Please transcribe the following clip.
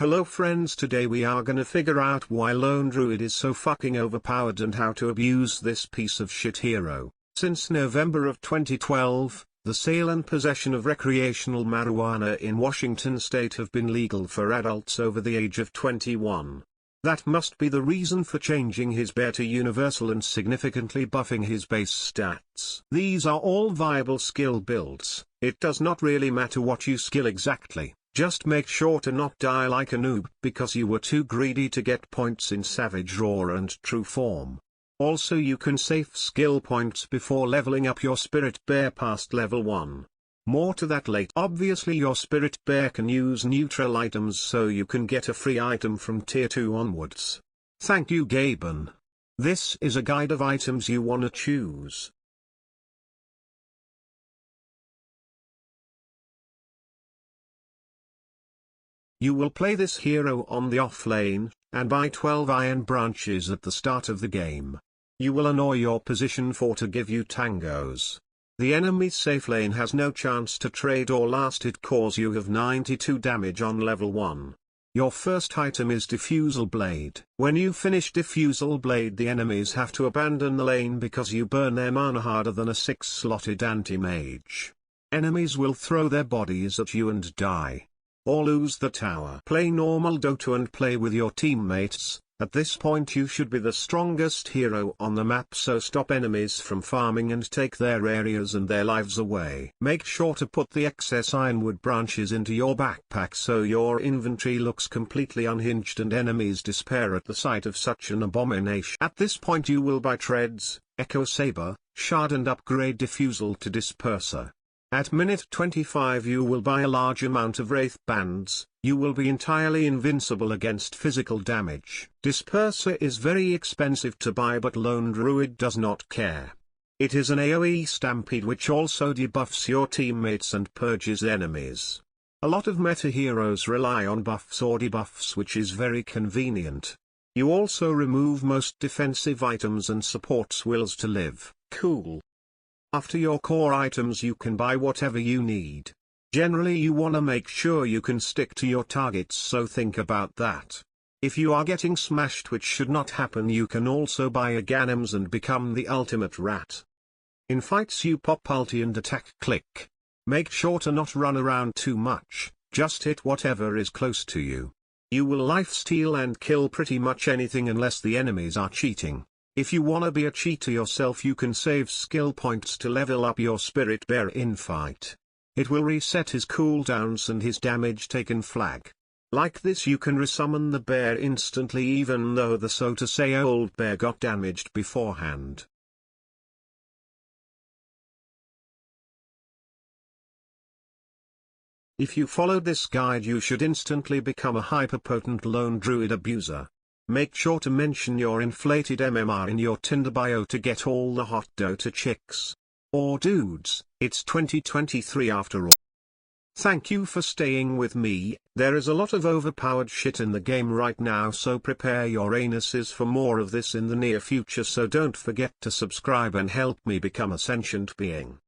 Hello friends, today we are gonna figure out why Lone Druid is so fucking overpowered and how to abuse this piece of shit hero. Since November of 2012, the sale and possession of recreational marijuana in Washington state have been legal for adults over the age of 21. That must be the reason for changing his bear to universal and significantly buffing his base stats. These are all viable skill builds. It does not really matter what you skill exactly. Just make sure to not die like a noob because you were too greedy to get points in Savage Raw and True Form. Also you can save skill points before leveling up your Spirit Bear past level 1. More to that later. Obviously your Spirit Bear can use neutral items so you can get a free item from tier 2 onwards. Thank you Gaben. This is a guide of items you wanna choose. You will play this hero on the off lane, and buy 12 iron branches at the start of the game. You will annoy your position 4 to give you tangos. The enemy's safe lane has no chance to trade or last hit cause you have 92 damage on level 1. Your first item is Diffusal Blade. When you finish Diffusal Blade the enemies have to abandon the lane because you burn their mana harder than a 6-slotted anti-mage. Enemies will throw their bodies at you and die. Or lose the tower. Play normal Dota and play with your teammates. At this point you should be the strongest hero on the map, so stop enemies from farming and take their areas and their lives away. Make sure to put the excess ironwood branches into your backpack so your inventory looks completely unhinged and enemies despair at the sight of such an abomination. At this point you will buy Treads, Echo Saber, Shard and upgrade Diffusal to Disperser. At minute 25 you will buy a large amount of Wraith Bands. You will be entirely invincible against physical damage. Disperser is very expensive to buy but Lone Druid does not care. It is an AoE stampede which also debuffs your teammates and purges enemies. A lot of meta heroes rely on buffs or debuffs which is very convenient. You also remove most defensive items and supports wills to live. Cool. After your core items you can buy whatever you need. Generally you wanna make sure you can stick to your targets, so think about that. If you are getting smashed, which should not happen, you can also buy Aghanim's and become the ultimate rat. In fights you pop ulti and attack click. Make sure to not run around too much, just hit whatever is close to you. You will lifesteal and kill pretty much anything unless the enemies are cheating. If you wanna be a cheater yourself you can save skill points to level up your Spirit Bear in fight. It will reset his cooldowns and his damage taken flag. Like this you can resummon the bear instantly even though the so to say old bear got damaged beforehand. If you followed this guide you should instantly become a hyperpotent Lone Druid abuser. Make sure to mention your inflated MMR in your Tinder bio to get all the hot Dota chicks. Or dudes, it's 2023 after all. Thank you for staying with me. There is a lot of overpowered shit in the game right now, so prepare your anuses for more of this in the near future, so don't forget to subscribe and help me become a sentient being.